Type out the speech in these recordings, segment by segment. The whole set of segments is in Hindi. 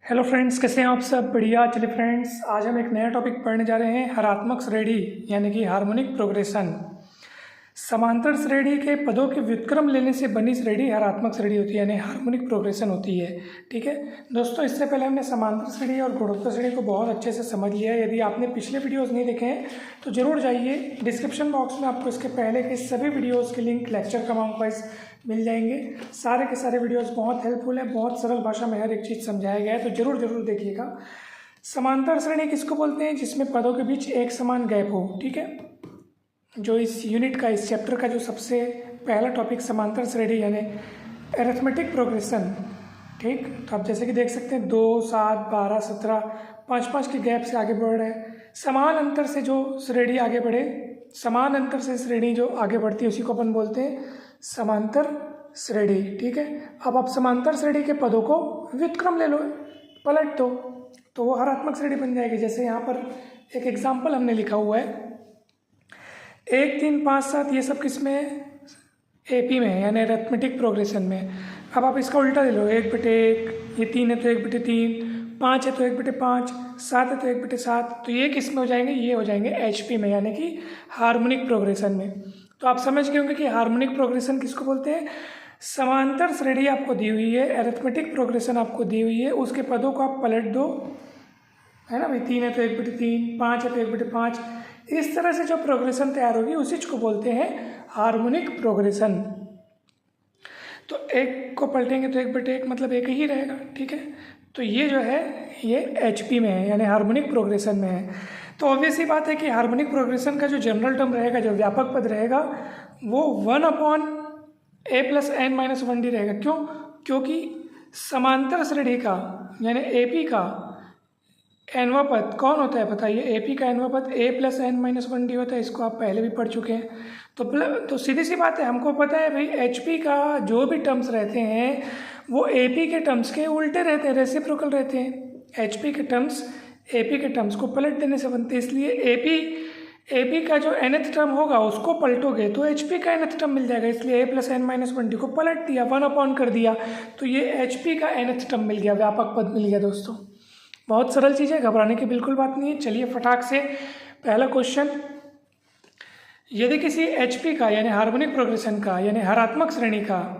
हेलो फ्रेंड्स, कैसे हैं आप सब? बढ़िया। चलिए फ्रेंड्स, आज हम एक नया टॉपिक पढ़ने जा रहे हैं, हरात्मक श्रेणी यानी कि हार्मोनिक प्रोग्रेशन। समांतर श्रेणी के पदों के व्युत्क्रम लेने से बनी श्रेणी हरात्मक श्रेणी होती है, यानी हार्मोनिक प्रोग्रेशन होती है। ठीक है दोस्तों, इससे पहले हमने समांतर श्रेणी और गुणोत्तर श्रेणी को बहुत अच्छे से समझ लिया है। यदि आपने पिछले वीडियोज़ नहीं देखे हैं तो ज़रूर जाइए, डिस्क्रिप्शन बॉक्स में आपको इसके पहले के सभी वीडियोज़ के लिंक लेक्चर क्रमांक वाइज मिल जाएंगे। सारे के सारे वीडियोस बहुत हेल्पफुल है, बहुत सरल भाषा में हर एक चीज़ समझाया गया है, तो जरूर देखिएगा। समांतर श्रेणी किसको बोलते हैं? जिसमें पदों के बीच एक समान गैप हो। ठीक है, जो इस यूनिट का, इस चैप्टर का जो सबसे पहला टॉपिक समांतर श्रेणी यानी अरिथमेटिक प्रोग्रेशन। ठीक, तो आप जैसे कि देख सकते हैं 2, 7, 12, 17 5 के गैप से आगे बढ़ रहे हैं। समान अंतर से जो श्रेणी आगे बढ़े, समान अंतर से श्रेणी जो आगे बढ़ती है उसी को अपन बोलते हैं समांतर श्रेणी। ठीक है, अब आप समांतर श्रेणी के पदों को व्युत्क्रम ले लो, पलट दो, तो वो हरात्मक श्रेणी बन जाएगी। जैसे यहाँ पर एक एग्जाम्पल हमने लिखा हुआ है 1, 3, 5, 7, ये सब किस में है? एपी में है, यानी अरिथमेटिक प्रोग्रेशन में। अब आप इसका उल्टा ले लो, 1/1, ये 3 है तो 1/3, 5 है तो 1/5, 7 है तो 1/7, तो ये किस में हो जाएंगे? ये हो जाएंगे एचपी में, यानी कि हार्मोनिक प्रोग्रेशन में। तो आप समझ गए होंगे कि हार्मोनिक प्रोग्रेशन किसको बोलते हैं। समांतर श्रेणी आपको दी हुई है, अरिथमेटिक प्रोग्रेशन आपको दी हुई है, उसके पदों को आप पलट दो, है ना भाई। 3 है तो 1/3, 5 है तो 1/5, इस तरह से जो प्रोग्रेशन तैयार होगी उसी को बोलते हैं हार्मोनिक प्रोग्रेशन। तो एक को पलटेंगे तो 1/1 मतलब एक ही रहेगा। ठीक है, तो ये जो है ये एचपी में है, यानी हार्मोनिक प्रोग्रेशन में है। तो ऑब्वियस ही बात है कि हार्मोनिक प्रोग्रेशन का जो जनरल टर्म रहेगा, जो व्यापक पद रहेगा, वो 1/a+n-1d रहेगा। क्यों? क्योंकि समांतर श्रेणी का यानी एपी का nवां पद कौन होता है बताइए? एपी का nवां पद a+n-1d होता है। इसको आप पहले भी पढ़ चुके हैं। तो सीधी सी बात है, हमको पता है भाई एचपी का जो भी टर्म्स रहते हैं वो एपी के टर्म्स के उल्टे रहते हैं, रेसिप्रोकल रहते हैं। एचपी के टर्म्स एपी के टर्म्स को पलट देने से बनते हैं। इसलिए एपी का जो nth टर्म होगा उसको पलटोगे तो एचपी का nth टर्म मिल जाएगा। इसलिए a+n-1d को पलट दिया, 1 कर दिया, तो ये एचपी का nth टर्म मिल गया, व्यापक पद मिल गया। दोस्तों बहुत सरल चीज़ है, घबराने की बिल्कुल बात नहीं है। चलिए फटाक से पहला क्वेश्चन, यदि किसी एचपी का यानी हार्मोनिक प्रोग्रेशन का यानी हरात्मक श्रेणी का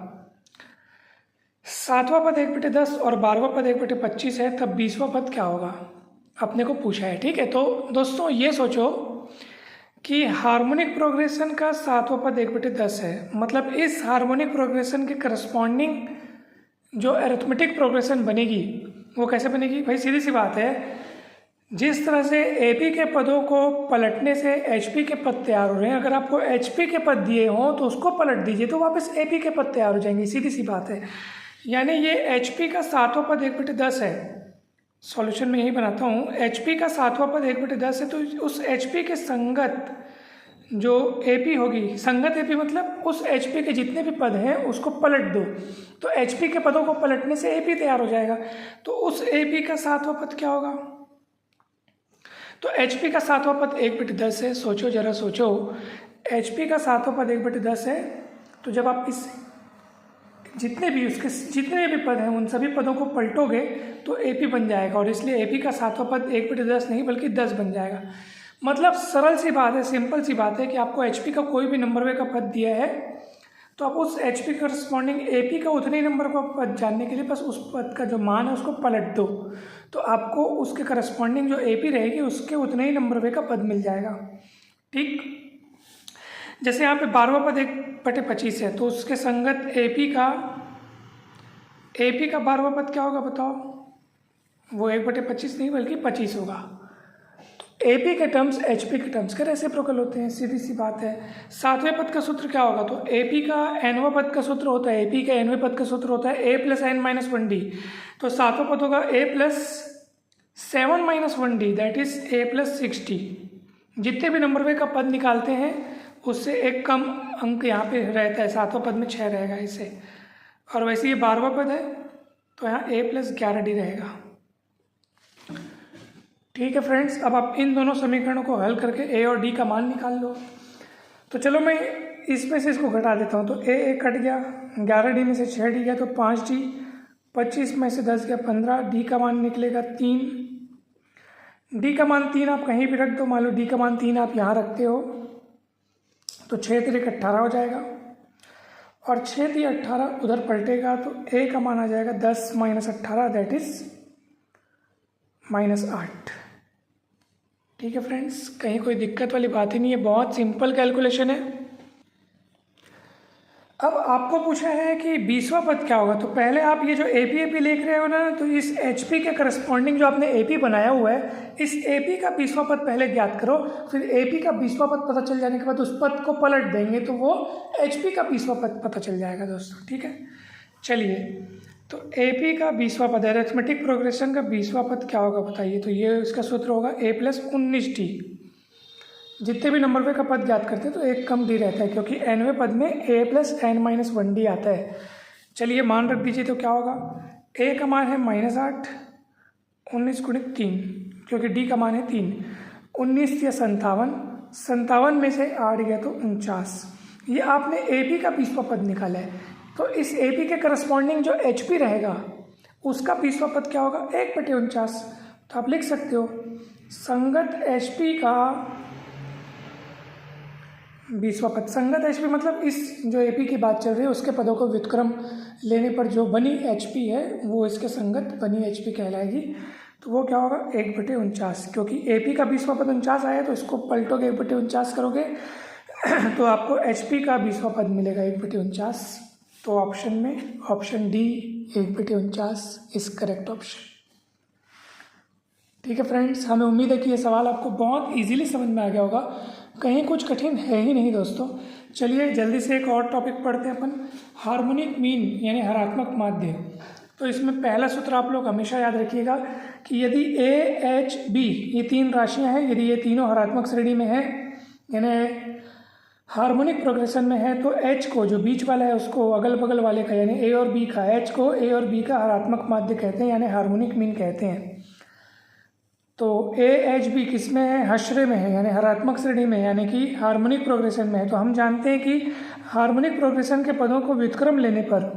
7वां पद 1/10 और 12वां पद 1/25 है, तब 20वां पद क्या होगा? अपने को पूछा है। ठीक है, तो दोस्तों ये सोचो कि हार्मोनिक प्रोग्रेशन का 7वां पद 1/10 है, मतलब इस हार्मोनिक प्रोग्रेशन के करस्पॉन्डिंग जो अरिथमेटिक प्रोग्रेशन बनेगी वो कैसे बनेगी? भाई सीधी सी बात है, जिस तरह से एपी के पदों को पलटने से एचपी के पद तैयार हो रहे हैं, अगर आपको एचपी के पद दिए हों तो उसको पलट दीजिए तो वापस एपी के पद तैयार हो जाएंगे। सीधी सी बात है, यानी ये एचपी का 7वां पद 1/10 है। सॉल्यूशन में यही बनाता हूँ, एचपी का 7वां पद 1/10 है, तो उस एचपी के संगत जो एपी होगी, संगत एपी मतलब उस एचपी के जितने भी पद हैं उसको पलट दो, तो एचपी के पदों को पलटने से एपी तैयार हो जाएगा। तो उस एपी का 7वां पद क्या होगा? तो एचपी का 7वां पद 1/10 है। सोचो जरा सोचो, एचपी का 7वां पद 1/10 है, तो जब आप इस जितने भी पद हैं उन सभी पदों को पलटोगे तो एपी बन जाएगा, और इसलिए एपी का 7वां पद 1/10 नहीं बल्कि 10 बन जाएगा। मतलब सरल सी बात है, सिंपल सी बात है कि आपको एचपी का कोई भी नंबर वे का पद दिया है तो आप उस एचपी करस्पॉन्डिंग एपी का उतने ही नंबर का पद जानने के लिए बस उस पद का जो मान है उसको पलट दो, तो आपको उसके करस्पॉन्डिंग जो एपी रहेगी उसके उतने ही नंबर वे का पद मिल जाएगा। ठीक, जैसे यहाँ पे 12वां पद 1/25 है, तो उसके संगत एपी का 12वां पद क्या होगा बताओ? वो 1/25 नहीं बल्कि 25 होगा। एपी के टर्म्स एचपी के टर्म्स के रेसिप्रोकल होते हैं, सीधी सी बात है। 7वें पद का सूत्र क्या होगा? तो एपी का nवां पद का सूत्र होता है, एपी का nवें पद का सूत्र होता है a+n-1d, तो 7वां पद होगा a+7-1d, दैट इज a+60। जितने भी नंबर वे का पद निकालते हैं उससे एक कम अंक यहाँ पे रहता है, 7वां पद में 6 रहेगा इसे, और वैसे ये 12वां पद है तो यहाँ a+11d रहेगा। ठीक है फ्रेंड्स, अब आप इन दोनों समीकरणों को हल करके ए और डी का मान निकाल लो। तो चलो मैं इसमें से इसको घटा देता हूँ, तो ए कट गया, 11d में से 6d गया तो 5d, 25 में से 10 गया 15, डी का मान निकलेगा 3। डी का मान 3 आप कहीं भी रख दो, मान लो डी का मान 3 आप यहाँ रखते हो तो 6 3 18 हो जाएगा, और 6 3 18 उधर पलटेगा तो ए का मान आ जाएगा 10 माइनस 18 दैट इज -8। ठीक है फ्रेंड्स, कहीं कोई दिक्कत वाली बात ही नहीं है, बहुत सिंपल कैलकुलेशन है। अब आपको पूछा है कि 20वां पद क्या होगा, तो पहले आप ये जो AP लिख रहे हो ना, तो इस HP के करस्पॉन्डिंग जो आपने AP बनाया हुआ है, इस AP का 20वां पद पहले ज्ञात करो, फिर AP का 20वां पद पता चल जाने के बाद उस पद को पलट देंगे तो वो HP का 20वां पद पता चल जाएगा दोस्तों। ठीक है, चलिए, तो AP का 20वां पद, अरिथमेटिक प्रोग्रेशन का 20वां पद क्या होगा बताइए। तो ये इसका सूत्र होगा A + 19D। जितने भी नंबर पे का पद ज्ञात करते हैं तो एक कम डी रहता है, क्योंकि nवें पद में A + n - 1D आता है। चलिए मान रख दीजिए, तो क्या होगा, A का मान है -8, 19 × 3, क्योंकि D का मान है 3, 19 या 57, 57 में से 8 गया तो 49। ये आपने AP का 20वां पद निकाला है, तो इस AP के करस्पॉन्डिंग जो HP रहेगा उसका 20वां पद क्या होगा, 1/49। तो आप लिख सकते हो संगत HP का 20वां पद। संगत HP मतलब इस जो AP की बात चल रही है उसके पदों को व्युत्क्रम लेने पर जो बनी HP है वो इसके संगत बनी HP कहलाएगी। तो वो क्या होगा, 1/49, क्योंकि AP का 20वां पद 49 आया तो इसको पलटोगे 1/49 करोगे तो आपको HP का 20वां पद मिलेगा 1/49। तो ऑप्शन में option D 1/49 is correct option. ठीक है फ्रेंड्स, हमें उम्मीद है कि ये सवाल आपको बहुत इजीली समझ में आ गया होगा, कहीं कुछ कठिन है ही नहीं दोस्तों। चलिए जल्दी से एक और टॉपिक पढ़ते हैं अपन, हार्मोनिक मीन यानी हरात्मक माध्य। तो इसमें पहला सूत्र आप लोग हमेशा याद रखिएगा कि यदि A, H, B ये 3 राशियां हैं, यदि ये तीनों हरात्मक श्रेणी में है यानी हार्मोनिक प्रोग्रेशन में है, तो H को जो बीच वाला है उसको अगल बगल वाले का यानी A और B का, H को A और B का हरात्मक माध्य कहते हैं यानी हार्मोनिक मीन कहते हैं। तो AHB किस में है, हश्रे में है यानी हरात्मक श्रेणी में, यानी कि हार्मोनिक प्रोग्रेशन में है। तो हम जानते हैं कि हार्मोनिक प्रोग्रेशन के पदों को व्युत्क्रम लेने पर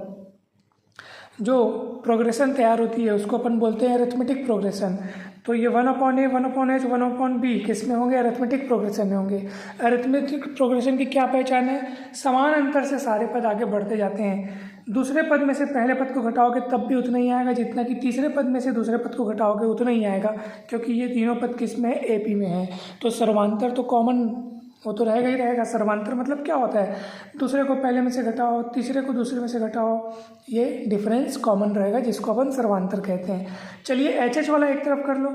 जो प्रोग्रेशन तैयार होती है उसको अपन बोलते हैं अरिथमेटिक प्रोग्रेशन। तो ये 1/A, 1/H, 1/B किस में होंगे, अरिथमेटिक प्रोग्रेशन में होंगे। अरिथमेटिक प्रोग्रेशन की क्या पहचान है, समान अंतर से सारे पद आगे बढ़ते जाते हैं। दूसरे पद में से पहले पद को घटाओगे तब भी उतना ही आएगा जितना कि तीसरे पद में से दूसरे पद को घटाओगे उतना ही आएगा, क्योंकि ये तीनों पद किस में है, AP में है। तो सर्वांतर तो कॉमन वो तो रहेगा ही रहेगा। सर्वांतर मतलब क्या होता है, दूसरे को पहले में से घटाओ, तीसरे को दूसरे में से घटाओ, ये डिफरेंस कॉमन रहेगा जिसको अपन सर्वांतर कहते हैं। चलिए HH वाला एक तरफ कर लो,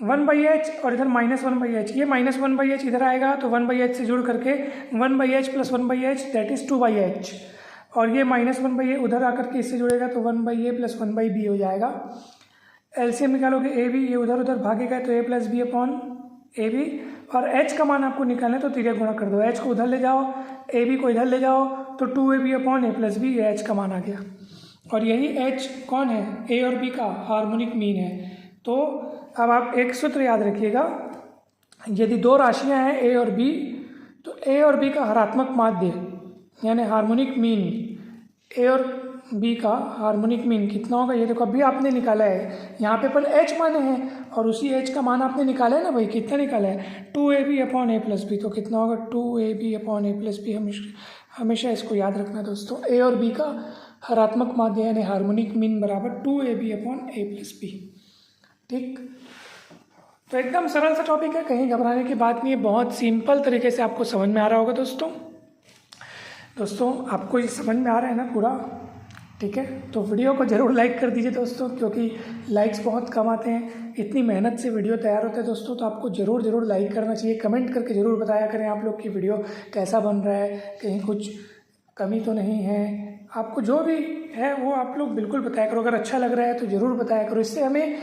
1/H और इधर -1/H, ये -1/H इधर आएगा तो 1/H से जुड़ करके 1/H + 1/H that is 2/H, और ये -1/A उधर आकर के इससे जुड़ेगा तो 1/A + 1/B हो जाएगा। एलसीएम निकालोगे AB, ये उधर उधर भागेगा तो A + B/AB, और H का मान आपको निकालना है तो तिर्यक गुणा कर दो, H को उधर ले जाओ, AB को इधर ले जाओ तो 2AB/A + B, ये H का मान आ गया। और यही H कौन है, A और B का हार्मोनिक मीन है। तो अब आप एक सूत्र याद रखिएगा, यदि 2 राशियां हैं A और B, तो A और B का हरात्मक माध्य यानी हार्मोनिक मीन, A और B का हार्मोनिक मीन कितना होगा, ये देखो अभी आपने निकाला है, यहाँ पे अपन H माने हैं और उसी H का मान आपने निकाला है ना भाई, कितना निकाला है, 2AB/A + B, तो कितना होगा 2AB/A + B। हमेशा इसको याद रखना दोस्तों, A और B का हरात्मक माध्य यानी हार्मोनिक मीन बराबर 2AB/A + B। ठीक, तो एकदम सरल सा टॉपिक है, कहीं घबराने की बात नहीं है, बहुत सिंपल तरीके से आपको समझ में आ रहा होगा दोस्तों आपको ये समझ में आ रहा है ना पूरा, ठीक है। तो वीडियो को ज़रूर लाइक कर दीजिए दोस्तों, क्योंकि लाइक्स बहुत कम आते हैं, इतनी मेहनत से वीडियो तैयार होता है दोस्तों, तो आपको ज़रूर लाइक करना चाहिए। कमेंट करके ज़रूर बताया करें आप लोग की वीडियो कैसा बन रहा है, कहीं कुछ कमी तो नहीं है, आपको जो भी है वो आप लोग बिल्कुल बताया करो। अगर अच्छा लग रहा है तो ज़रूर बताया करो, इससे हमें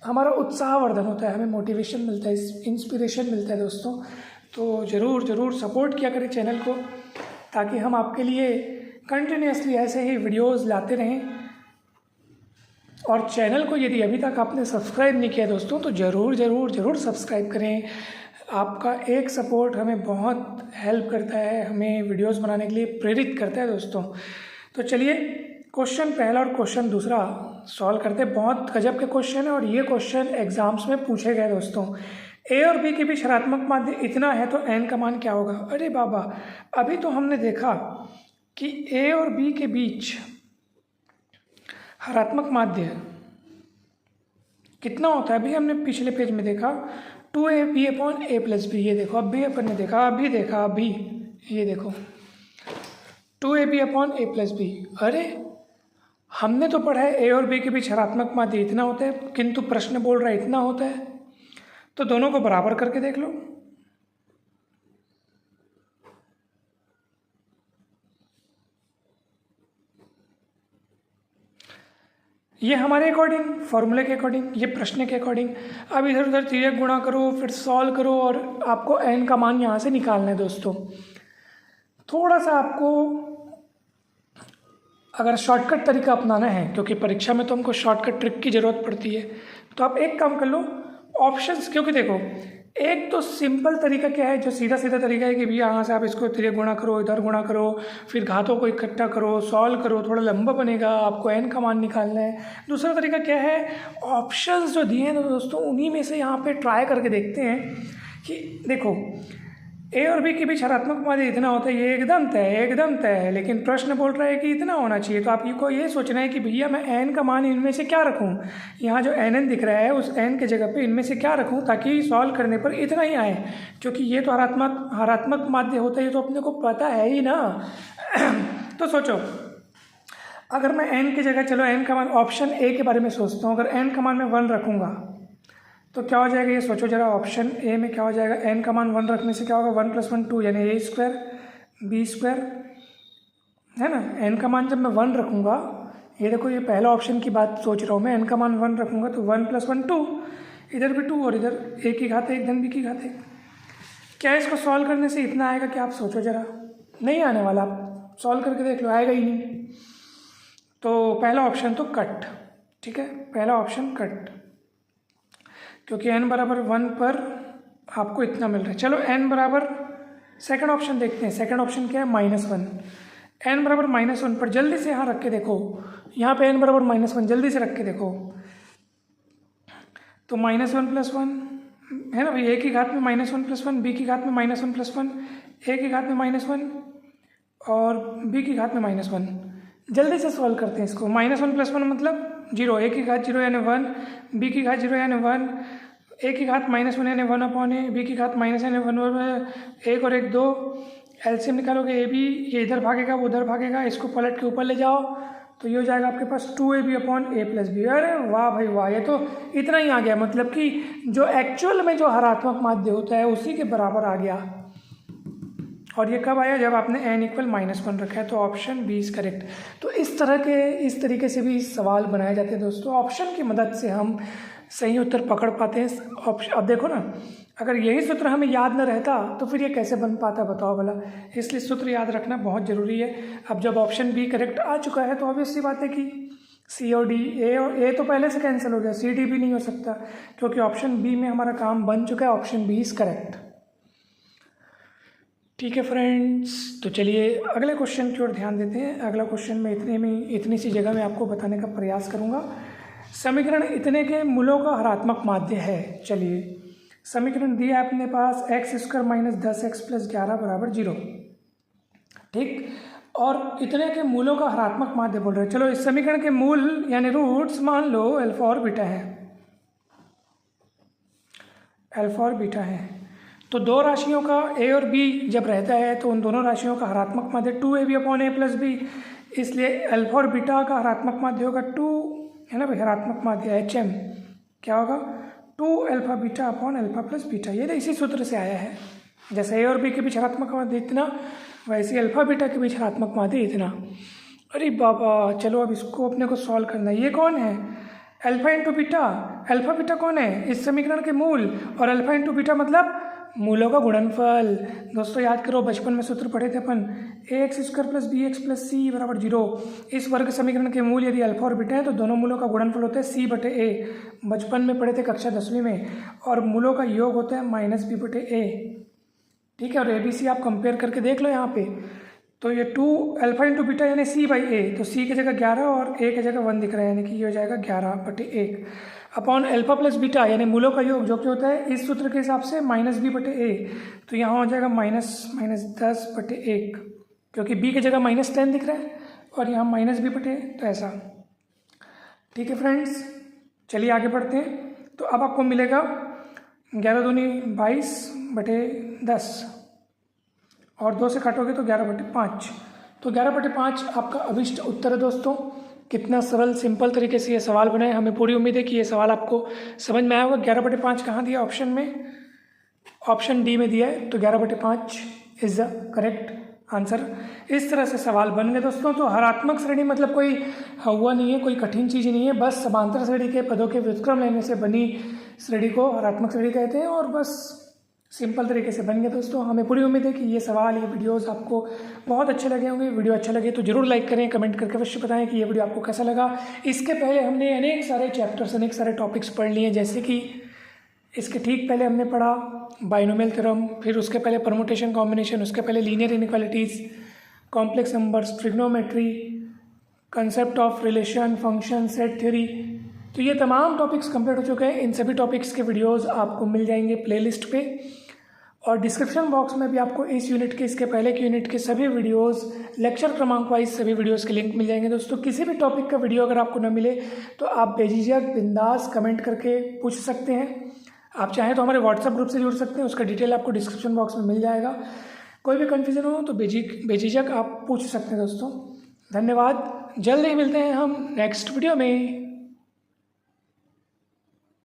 हमारा उत्साहवर्धन होता है, हमें मोटिवेशन मिलता है, इंस्पिरेशन मिलता है दोस्तों। तो ज़रूर सपोर्ट किया करें चैनल को, ताकि हम आपके लिए कंटिन्यूसली ऐसे ही वीडियोस लाते रहें। और चैनल को यदि अभी तक आपने सब्सक्राइब नहीं किया दोस्तों तो ज़रूर सब्सक्राइब करें। आपका एक सपोर्ट हमें बहुत हेल्प करता है, हमें वीडियोस बनाने के लिए प्रेरित करता है दोस्तों। तो चलिए क्वेश्चन पहला और क्वेश्चन दूसरा सॉल्व करते। बहुत गजब के क्वेश्चन है और ये क्वेश्चन एग्जाम्स में पूछे गए दोस्तों। ए और बी के बीच ऋणात्मक माध्य इतना है तो एन का मान क्या होगा। अरे बाबा, अभी तो हमने देखा कि ए और बी के बीच ऋणात्मक माध्य कितना होता है। अभी हमने पिछले पेज में देखा 2ab upon a plus B. ये देखो अभी अपन ने देखा, अभी देखा, अभी ये देखो 2ab upon a plus B. अरे हमने तो पढ़ा है ए और बी के बीच ऋणात्मक माध्य इतना होता है, किंतु प्रश्न बोल रहा है इतना होता है, तो दोनों को बराबर करके देख लो। ये हमारे अकॉर्डिंग, फॉर्मूले के अकॉर्डिंग, ये प्रश्न के अकॉर्डिंग। अब इधर उधर चीज़ें गुणा करो, फिर सॉल्व करो और आपको एन का मान यहाँ से निकालना है दोस्तों। थोड़ा सा आपको अगर शॉर्टकट तरीका अपनाना है, क्योंकि परीक्षा में तो हमको शॉर्टकट ट्रिक की ज़रूरत पड़ती है, तो आप एक काम कर लो, ऑप्शंस। क्योंकि देखो, एक तो सिंपल तरीका क्या है, जो सीधा सीधा तरीका है कि भैया यहाँ से आप इसको इधर गुणा करो, इधर गुणा करो, फिर घातों को इकट्ठा करो, सॉल्व करो, थोड़ा लंबा बनेगा, आपको एन का मान निकालना है। दूसरा तरीका क्या है, ऑप्शंस जो दिए हैं ना दोस्तों, उन्हीं में से यहाँ पे ट्राई करके देखते हैं कि देखो ए और बी के बीच ऋणात्मक माध्य इतना होता है, ये एकदम तय है, लेकिन प्रश्न बोल रहा है कि इतना होना चाहिए। तो आपको ये सोचना है कि भैया मैं एन का मान इनमें से क्या रखूं, यहाँ जो एन दिख रहा है उस एन के जगह पे इनमें से क्या रखूं ताकि सॉल्व करने पर इतना ही आए, क्योंकि ये तो ऋणात्मक माध्य होता है, ये तो अपने को पता है ही ना। तो सोचो, अगर मैं एन की जगह, चलो एन का मान, ऑप्शन ए के बारे में सोचता हूँ, अगर एन का मान मैं 1 रखूँगा तो क्या हो जाएगा, ये सोचो जरा। ऑप्शन ए में क्या हो जाएगा, एन का मान 1 रखने से क्या होगा, 1 + 1 2, यानी a² b² है ना। एन का मान जब मैं 1 रखूँगा, ये देखो ये पहला ऑप्शन की बात सोच रहा हूँ मैं, एन का मान 1 रखूँगा तो 1 + 1 2, इधर भी 2 और इधर a की घात 1 धन b की घात 1। क्या इसको सॉल्व करने से इतना आएगा कि आप सोचो जरा, नहीं आने वाला। आप सॉल्व करके देख लो, आएगा ही नहीं। तो पहला ऑप्शन तो कट, ठीक है, पहला ऑप्शन कट, क्योंकि n बराबर 1 पर आपको इतना मिल रहा है। चलो n बराबर, सेकंड ऑप्शन देखते हैं। सेकंड ऑप्शन क्या है, -1। n बराबर -1 पर जल्दी से यहाँ रख के देखो, यहाँ पे n बराबर -1 जल्दी से रख के देखो, तो -1 + 1 है ना भाई, a की घात में -1 + 1, b की घात में -1 + 1, a की घात में -1 और b की घात में -1। जल्दी से सॉल्व करते हैं इसको। -1 + 1 मतलब 0, a की घात 0 यानी 1, b की घात 0 यानी 1, a की घात -1 यानी 1/a, b की घात माइनस यानी 1/, 1 और 1 2, एलसीएम निकालोगे ab, ये इधर भागेगा वो उधर भागेगा, इसको पलट के ऊपर ले जाओ तो ये हो जाएगा आपके पास 2ab upon a plus B. अरे वाह भाई वाह, ये तो इतना ही आ गया, मतलब कि जो एक्चुअल में जो ऋणात्मक माध्य होता है उसी के बराबर आ गया। और ये कब आया, जब आपने n = -1 रखा है। तो ऑप्शन बी इज करेक्ट। तो इस तरीके से भी सवाल बनाए जाते हैं दोस्तों। ऑप्शन की मदद से हम सही उत्तर पकड़ पाते हैं। ऑप्शन, अब देखो ना, अगर यही सूत्र हमें याद न रहता तो फिर ये कैसे बन पाता, बताओ भला। इसलिए सूत्र याद रखना बहुत ज़रूरी है। अब जब ऑप्शन बी करेक्ट आ चुका है तो ऑब्वियस सी बात है कि सी और डी, ए तो पहले से कैंसिल हो गया, सी डी भी नहीं हो सकता, क्योंकि ऑप्शन बी में हमारा काम बन चुका है। Option B is correct. ठीक है फ्रेंड्स, तो चलिए अगले क्वेश्चन की ओर ध्यान देते हैं। अगला क्वेश्चन में इतनी सी जगह में आपको बताने का प्रयास करूँगा। समीकरण इतने के मूलों का ऋणात्मक माध्य है। चलिए समीकरण दिया है अपने पास, x² - 10x + 11 = 0, ठीक, और इतने के मूलों का ऋणात्मक माध्य बोल रहे हैं। चलो इस समीकरण के मूल यानी रूट्स मान लो अल्फा और बीटा है, अल्फा और बीटा है। तो दो राशियों का a और b जब रहता है तो उन दोनों राशियों का ऋणात्मक माध्य 2ab upon a plus b, इसलिए अल्फा और बीटा का ऋणात्मक माध्य होगा 2, है ना भाई, ऋणात्मक माध्य HM क्या होगा, 2 alpha beta upon alpha plus beta. ये इसी सूत्र से आया है। जैसे a और b के बीच ऋणात्मक माध्य इतना, वैसे अल्फा बीटा के बीच ऋणात्मक माध्य इतना। अरे बाबा, चलो अब इसको अपने को सॉल्व करना है। ये कौन है, alpha into beta. Alpha beta कौन है, इस समीकरण के मूल, और अल्फा इंटू बीटा मतलब मूलों का गुणनफल। दोस्तों याद करो, बचपन में सूत्र पढ़े थे अपन, ax² + bx + c = 0। इस वर्ग समीकरण के मूल यदि अल्फा और बीटा है तो दोनों मूलों का गुणनफल होता है c/a। बचपन में पढ़े थे कक्षा 10वीं में। और मूलों का योग होता है -b/a, ठीक है। और abc आप कंपेयर करके देख लो यहाँ पे, तो ये 2 अल्फा इंटू बीटा यानी C/A, तो C की जगह 11 और A की जगह 1 दिख रहा है, यानी कि ये हो जाएगा 11/1 अपॉन अल्फा प्लस बीटा यानी मूलों का योग, जो कि होता है इस सूत्र के हिसाब से -B/A, तो यहाँ हो जाएगा -10/1, क्योंकि B की जगह -10 दिख रहा है और यहाँ -B/A, तो ऐसा। ठीक है फ्रेंड्स, चलिए आगे बढ़ते हैं। तो अब आपको मिलेगा 11 दूनी 22/10 और 2 से काटोगे तो 11/5, तो 11/5 आपका अभिष्ट उत्तर है दोस्तों। कितना सरल सिंपल तरीके से ये सवाल बनाए, हमें पूरी उम्मीद है कि ये सवाल आपको समझ में आया होगा। 11/5 कहाँ दिया ऑप्शन में? ऑप्शन डी में दिया है, तो 11/5 इज द करेक्ट आंसर। इस तरह से सवाल बन गए दोस्तों। तो हरात्मक श्रेणी मतलब कोई हुआ नहीं है, कोई कठिन चीज़ नहीं है, बस समांतर श्रेणी के पदों के व्युत्क्रम लेने से बनी श्रेणी को हरात्मक श्रेणी कहते हैं, और बस सिंपल तरीके से बन गया दोस्तों। हमें पूरी उम्मीद है कि ये सवाल, ये वीडियोस आपको बहुत अच्छे लगे होंगे। वीडियो अच्छा लगे तो जरूर लाइक करें, कमेंट करके अवश्य बताएं कि ये वीडियो आपको कैसा लगा। इसके पहले हमने अनेक सारे चैप्टर्स, अनेक सारे टॉपिक्स पढ़ लिए, जैसे कि इसके ठीक पहले हमने पढ़ा बाइनोमियल थ्योरम, फिर उसके पहले परमुटेशन कॉम्बिनेशन, उसके पहले linear inequalities, complex numbers, trigonometry, concept of relation, function, set theory. तो ये तमाम टॉपिक्स कंप्लीट हो चुके हैं। इन सभी टॉपिक्स के वीडियोस आपको मिल जाएंगे प्लेलिस्ट पे, और डिस्क्रिप्शन बॉक्स में भी आपको इस यूनिट के, इसके पहले के यूनिट के सभी वीडियोस, लेक्चर क्रमांक वाइज सभी वीडियोस के लिंक मिल जाएंगे दोस्तों। किसी भी टॉपिक का वीडियो अगर आपको न मिले तो आप बेझिझक बिंदास कमेंट करके पूछ सकते हैं। आप चाहें तो हमारे व्हाट्सएप ग्रुप से जुड़ सकते हैं, उसका डिटेल आपको डिस्क्रिप्शन बॉक्स में मिल जाएगा। कोई भी कन्फ्यूजन हो तो बेझिझक आप पूछ सकते हैं दोस्तों। धन्यवाद, जल्द ही मिलते हैं हम नेक्स्ट वीडियो में।